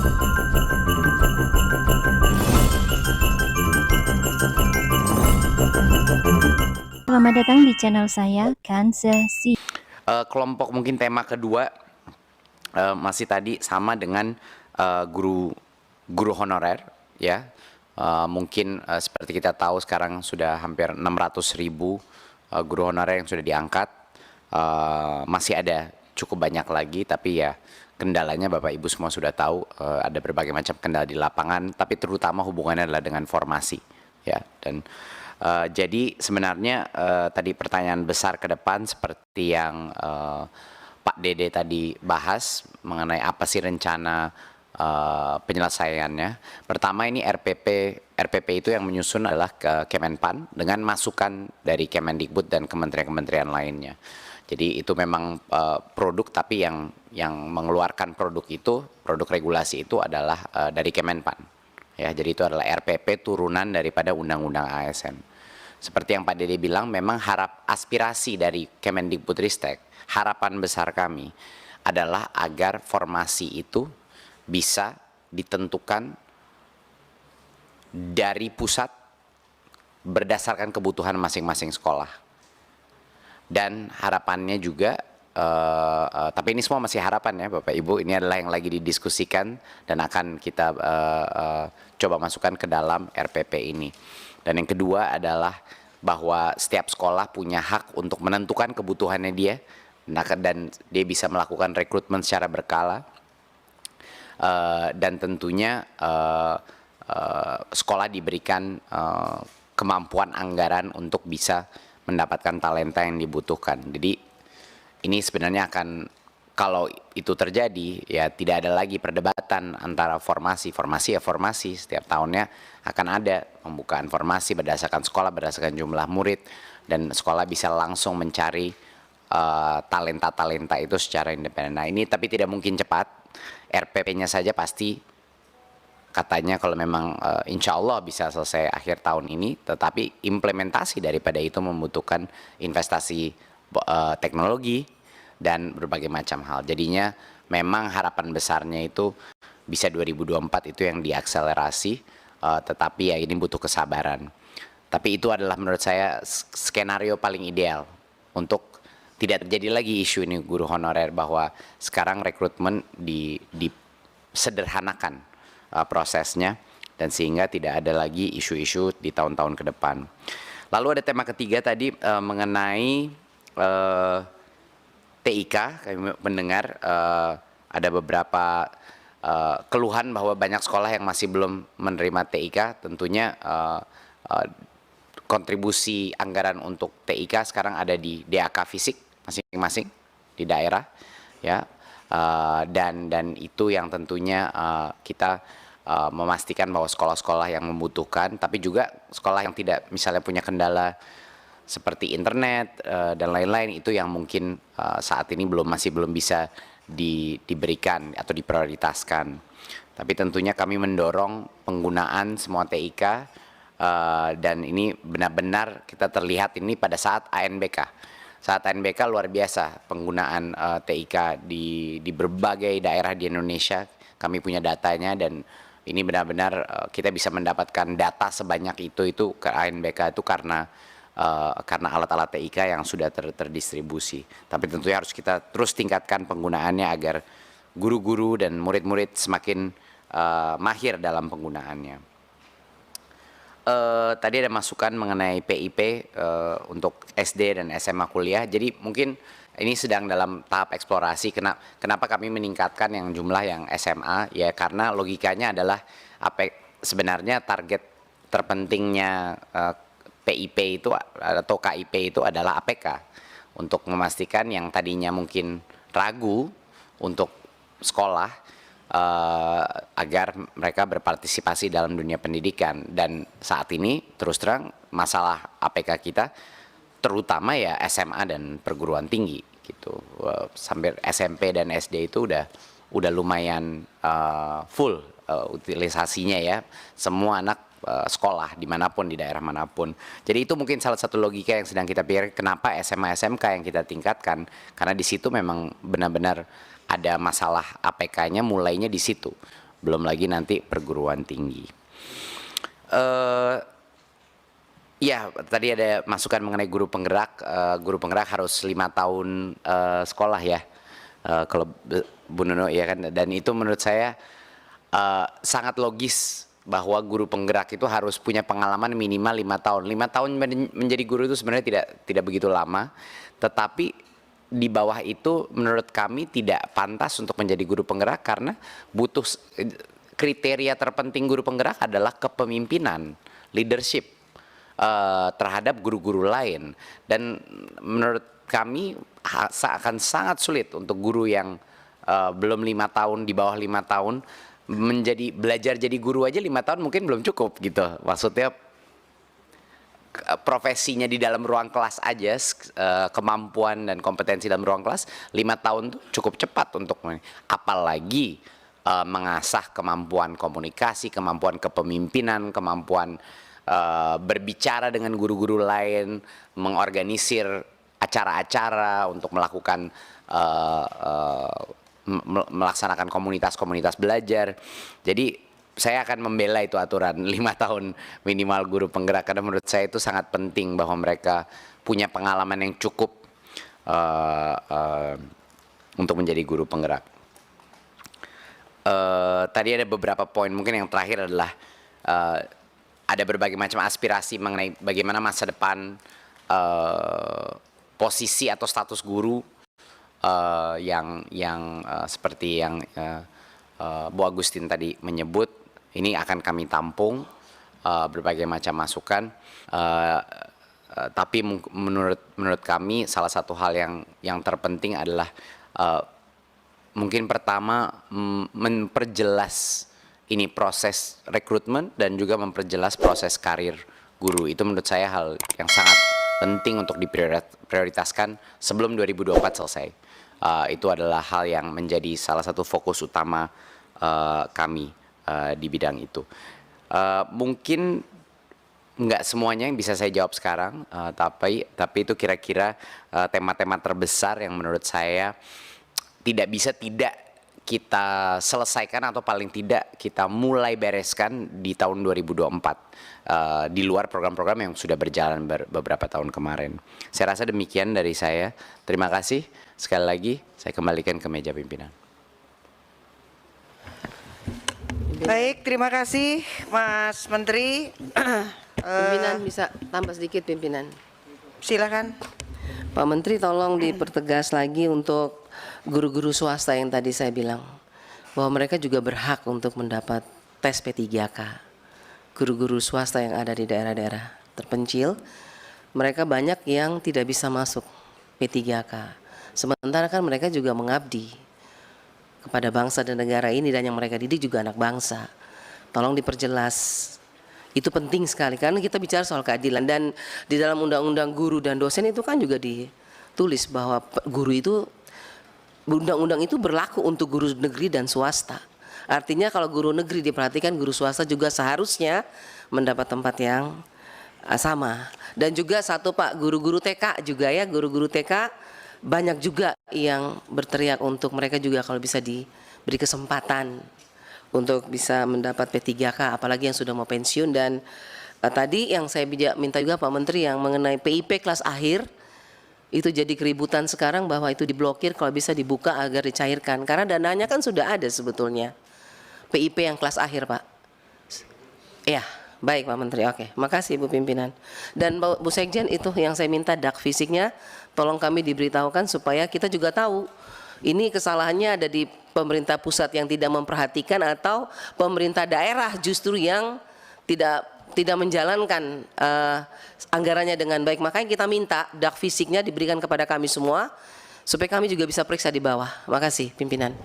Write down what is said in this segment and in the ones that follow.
Selamat datang di channel saya, Kanzasi. Kelompok mungkin tema kedua masih tadi sama dengan guru honorer ya. Mungkin seperti kita tahu sekarang sudah hampir 600.000 guru honorer yang sudah diangkat. Masih ada cukup banyak lagi, tapi ya kendalanya Bapak Ibu semua sudah tahu, ada berbagai macam kendala di lapangan, tapi terutama hubungannya adalah dengan formasi ya. Dan jadi sebenarnya tadi pertanyaan besar ke depan seperti yang Pak Dede tadi bahas mengenai apa sih rencana penyelesaiannya. Pertama, ini RPP itu yang menyusun adalah ke Kemenpan dengan masukan dari Kemendikbud dan kementerian-kementerian lainnya. Jadi itu memang produk, tapi yang mengeluarkan produk regulasi itu adalah dari Kemenpan. Ya, jadi itu adalah RPP turunan daripada Undang-Undang ASN. Seperti yang Pak Dede bilang, memang aspirasi dari Kemendikbudristek, harapan besar kami adalah agar formasi itu bisa ditentukan dari pusat berdasarkan kebutuhan masing-masing sekolah. Dan harapannya juga, tapi ini semua masih harapan ya Bapak Ibu, ini adalah yang lagi didiskusikan dan akan kita coba masukkan ke dalam RPP ini. Dan yang kedua adalah bahwa setiap sekolah punya hak untuk menentukan kebutuhannya dia, dan dia bisa melakukan rekrutmen secara berkala, dan tentunya sekolah diberikan kemampuan anggaran untuk bisa mendapatkan talenta yang dibutuhkan. Jadi ini sebenarnya akan, kalau itu terjadi ya tidak ada lagi perdebatan antara formasi ya formasi, setiap tahunnya akan ada pembukaan formasi berdasarkan sekolah, berdasarkan jumlah murid, dan sekolah bisa langsung mencari talenta-talenta itu secara independen. Nah ini tapi tidak mungkin cepat, RPP-nya saja pasti katanya kalau memang insya Allah bisa selesai akhir tahun ini, tetapi implementasi daripada itu membutuhkan investasi teknologi dan berbagai macam hal. Jadinya memang harapan besarnya itu bisa 2024 itu yang diakselerasi, tetapi ya ini butuh kesabaran. Tapi itu adalah menurut saya skenario paling ideal untuk tidak terjadi lagi isu ini guru honorer, bahwa sekarang rekrutmen disederhanakan prosesnya, dan sehingga tidak ada lagi isu-isu di tahun-tahun ke depan. Lalu ada tema ketiga tadi mengenai TIK. Kami mendengar ada beberapa keluhan bahwa banyak sekolah yang masih belum menerima TIK. Tentunya kontribusi anggaran untuk TIK sekarang ada di DAK fisik masing-masing di daerah ya, dan itu yang tentunya kita memastikan bahwa sekolah-sekolah yang membutuhkan, tapi juga sekolah yang tidak misalnya punya kendala seperti internet dan lain-lain, itu yang mungkin saat ini masih belum bisa diberikan atau diprioritaskan. Tapi tentunya kami mendorong penggunaan semua TIK, dan ini benar-benar kita terlihat ini pada saat ANBK. Saat ANBK luar biasa penggunaan TIK di berbagai daerah di Indonesia. Kami punya datanya, dan ini benar-benar kita bisa mendapatkan data sebanyak itu ke ANBK itu karena alat-alat TIK yang sudah terdistribusi. Tapi tentunya harus kita terus tingkatkan penggunaannya agar guru-guru dan murid-murid semakin mahir dalam penggunaannya. Tadi ada masukan mengenai PIP untuk SD dan SMA kuliah. Jadi mungkin ini sedang dalam tahap eksplorasi. Kenapa kami meningkatkan yang jumlah yang SMA? Ya karena logikanya adalah sebenarnya target terpentingnya PIP itu atau KIP itu adalah APK, untuk memastikan yang tadinya mungkin ragu untuk sekolah agar mereka berpartisipasi dalam dunia pendidikan. Dan saat ini terus terang masalah APK kita terutama ya SMA dan perguruan tinggi gitu. Sampai SMP dan SD itu udah lumayan full utilisasinya ya, semua anak sekolah dimanapun, di daerah manapun. Jadi itu mungkin salah satu logika yang sedang kita pikir kenapa SMA SMK yang kita tingkatkan, karena di situ memang benar-benar ada masalah APK-nya mulainya di situ. belum lagi nanti perguruan tinggi. Ya, tadi ada masukan mengenai guru penggerak. Guru penggerak harus 5 tahun sekolah ya, kalau Bu Nuno ya kan. Dan itu menurut saya sangat logis bahwa guru penggerak itu harus punya pengalaman minimal 5 tahun. 5 tahun menjadi guru itu sebenarnya tidak begitu lama, tetapi di bawah itu menurut kami tidak pantas untuk menjadi guru penggerak karena butuh kriteria terpenting guru penggerak adalah kepemimpinan, leadership terhadap guru-guru lain. Dan menurut kami akan sangat sulit untuk guru yang belum 5 tahun, di bawah 5 tahun belajar jadi guru aja 5 tahun mungkin belum cukup gitu. Maksudnya profesinya di dalam ruang kelas aja, kemampuan dan kompetensi dalam ruang kelas 5 tahun tuh cukup cepat untuk, apalagi mengasah kemampuan komunikasi, kemampuan kepemimpinan, kemampuan berbicara dengan guru-guru lain, mengorganisir acara-acara untuk melakukan melaksanakan komunitas-komunitas belajar. Jadi saya akan membela itu aturan 5 tahun minimal guru penggerak karena menurut saya itu sangat penting bahwa mereka punya pengalaman yang cukup untuk menjadi guru penggerak. Tadi ada beberapa poin, mungkin yang terakhir adalah ada berbagai macam aspirasi mengenai bagaimana masa depan posisi atau status guru yang seperti yang Bu Agustin tadi menyebut. Ini akan kami tampung berbagai macam masukan. Tapi menurut kami salah satu hal yang terpenting adalah mungkin pertama memperjelas ini proses rekrutmen dan juga memperjelas proses karir guru. Itu menurut saya hal yang sangat penting untuk diprioritaskan sebelum 2024 selesai. Itu adalah hal yang menjadi salah satu fokus utama kami di bidang itu. Mungkin nggak semuanya yang bisa saya jawab sekarang, tapi itu kira-kira tema-tema terbesar yang menurut saya tidak bisa tidak kita selesaikan atau paling tidak kita mulai bereskan di tahun 2024 di luar program-program yang sudah berjalan beberapa tahun kemarin. Saya rasa demikian dari saya. Terima kasih. Sekali lagi saya kembalikan ke meja pimpinan. Baik, terima kasih Mas Menteri. Pimpinan bisa tambah sedikit pimpinan. Silakan. Pak Menteri tolong dipertegas lagi untuk guru-guru swasta yang tadi saya bilang bahwa mereka juga berhak untuk mendapat tes P3K. Guru-guru swasta yang ada di daerah-daerah terpencil, mereka banyak yang tidak bisa masuk P3K. Sementara kan mereka juga mengabdi kepada bangsa dan negara ini dan yang mereka didik juga anak bangsa. Tolong diperjelas. Itu penting sekali karena kita bicara soal keadilan dan di dalam undang-undang guru dan dosen itu kan juga ditulis bahwa guru itu undang-undang itu berlaku untuk guru negeri dan swasta. Artinya kalau guru negeri diperhatikan, guru swasta juga seharusnya mendapat tempat yang sama. Dan juga satu Pak, guru-guru TK juga ya, guru-guru TK banyak juga yang berteriak untuk mereka juga kalau bisa diberi kesempatan untuk bisa mendapat P3K, apalagi yang sudah mau pensiun. Dan tadi yang saya minta juga Pak Menteri yang mengenai PIP kelas akhir, itu jadi keributan sekarang bahwa itu diblokir, kalau bisa dibuka agar dicairkan. Karena dananya kan sudah ada sebetulnya. PIP yang kelas akhir Pak. Ya, baik Pak Menteri, oke. Makasih Bu Pimpinan. Dan Bu Sekjen itu yang saya minta dak fisiknya, tolong kami diberitahukan supaya kita juga tahu. Ini kesalahannya ada di pemerintah pusat yang tidak memperhatikan atau pemerintah daerah justru yang tidak menjalankan anggarannya dengan baik. Makanya kita minta dak fisiknya diberikan kepada kami semua supaya kami juga bisa periksa di bawah. Makasih pimpinan.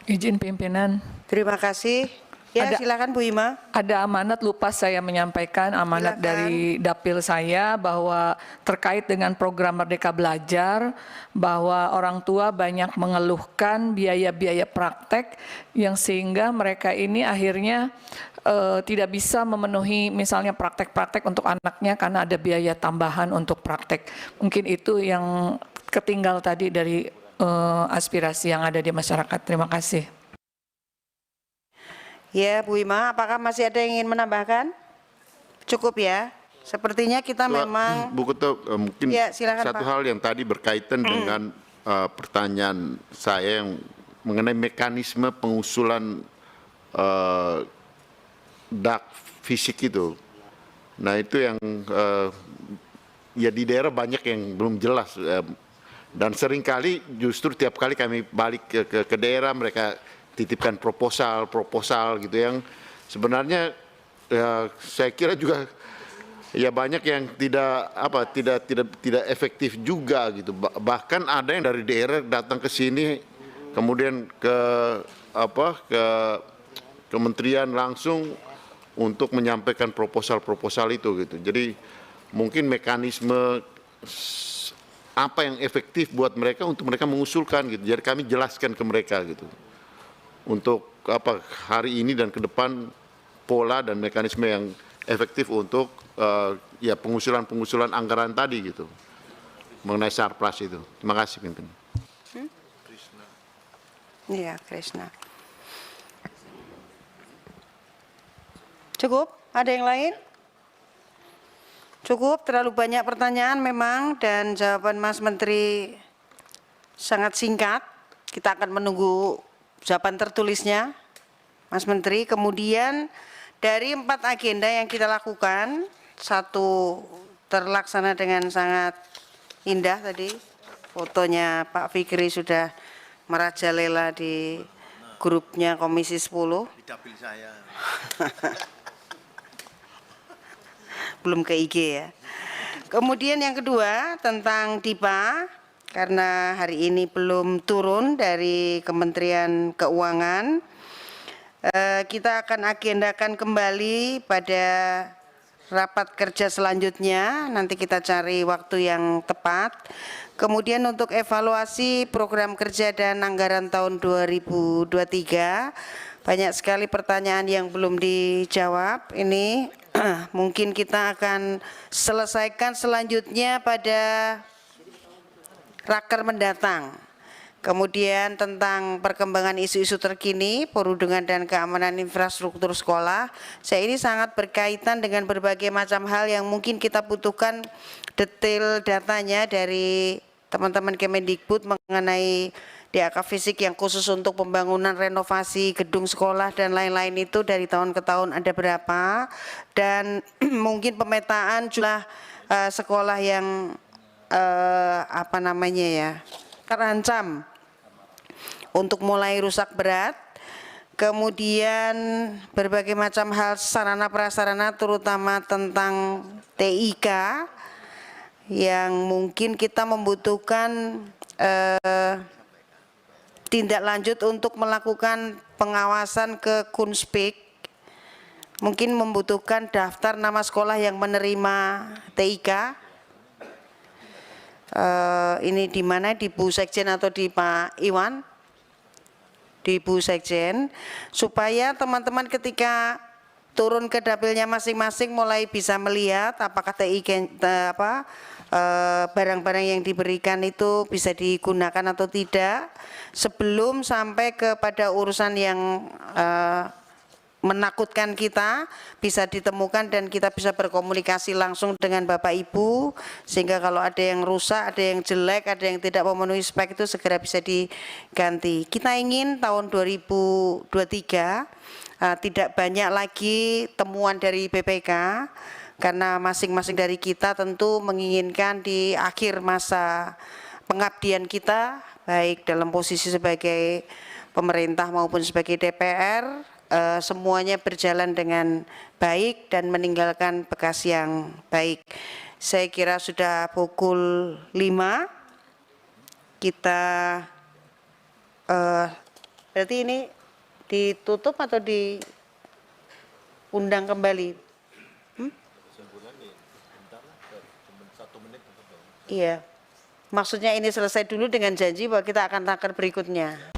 Izin pimpinan. Terima kasih. Ya, silakan Bu Ima. Ada amanat, lupa saya menyampaikan amanat Silakan. dari dapil saya bahwa terkait dengan program Merdeka Belajar, bahwa orang tua banyak mengeluhkan biaya-biaya praktek yang sehingga mereka ini akhirnya tidak bisa memenuhi misalnya praktek-praktek untuk anaknya karena ada biaya tambahan untuk praktek. Mungkin itu yang ketinggal tadi dari aspirasi yang ada di masyarakat. Terima kasih. Ya, Bu Ima, apakah masih ada yang ingin menambahkan? Cukup ya. Sepertinya kita memang Bu Ketua, mungkin Ya, silakan, satu Pak. hal yang tadi berkaitan dengan pertanyaan saya yang mengenai mekanisme pengusulan dak fisik itu. Nah itu yang ya di daerah banyak yang belum jelas dan seringkali justru tiap kali kami balik ke daerah mereka titipkan proposal gitu yang sebenarnya ya, saya kira juga ya banyak yang tidak efektif juga gitu. Bahkan ada yang dari daerah datang ke sini kemudian ke kementerian langsung untuk menyampaikan proposal itu gitu. Jadi mungkin mekanisme apa yang efektif buat mereka untuk mereka mengusulkan gitu. Jadi kami jelaskan ke mereka gitu. Untuk hari ini dan ke depan pola dan mekanisme yang efektif untuk ya pengusulan anggaran tadi gitu mengenai Sarpras itu. Terima kasih pimpinan. Iya, Krishna. Cukup? Ada yang lain? Cukup, terlalu banyak pertanyaan memang dan jawaban Mas Menteri sangat singkat. Kita akan menunggu jawaban tertulisnya, Mas Menteri. Kemudian dari 4 agenda yang kita lakukan, 1 terlaksana dengan sangat indah tadi. Fotonya Pak Fikri sudah merajalela di grupnya Komisi 10. Belum ke IG ya. Kemudian yang kedua tentang DIPA, karena hari ini belum turun dari Kementerian Keuangan, kita akan agendakan kembali pada rapat kerja selanjutnya, nanti kita cari waktu yang tepat. Kemudian untuk evaluasi program kerja dan anggaran tahun 2023, banyak sekali pertanyaan yang belum dijawab. Ini mungkin kita akan selesaikan selanjutnya pada raker mendatang. Kemudian tentang perkembangan isu-isu terkini, perlindungan dan keamanan infrastruktur sekolah. Saya ini sangat berkaitan dengan berbagai macam hal yang mungkin kita butuhkan detail datanya dari teman-teman Kemendikbud mengenai DAK fisik yang khusus untuk pembangunan renovasi gedung sekolah dan lain-lain itu dari tahun ke tahun ada berapa, dan mungkin pemetaan jumlah sekolah yang terancam untuk mulai rusak berat. Kemudian berbagai macam hal sarana prasarana terutama tentang TIK yang mungkin kita membutuhkan tindak lanjut untuk melakukan pengawasan ke Kunspik, mungkin membutuhkan daftar nama sekolah yang menerima TIK. Ini di mana, di Bu Sekjen atau di Pak Iwan? Di Bu Sekjen, supaya teman-teman ketika turun ke dapilnya masing-masing mulai bisa melihat apakah TIK barang-barang yang diberikan itu bisa digunakan atau tidak sebelum sampai kepada urusan yang menakutkan kita bisa ditemukan dan kita bisa berkomunikasi langsung dengan Bapak Ibu, sehingga kalau ada yang rusak, ada yang jelek, ada yang tidak memenuhi spek itu segera bisa diganti. Kita ingin tahun 2023 tidak banyak lagi temuan dari BPK, karena masing-masing dari kita tentu menginginkan di akhir masa pengabdian kita, baik dalam posisi sebagai pemerintah maupun sebagai DPR, semuanya berjalan dengan baik dan meninggalkan bekas yang baik. Saya kira sudah pukul 5. Kita berarti ini ditutup atau diundang kembali? Iya, maksudnya ini selesai dulu dengan janji bahwa kita akan raker berikutnya.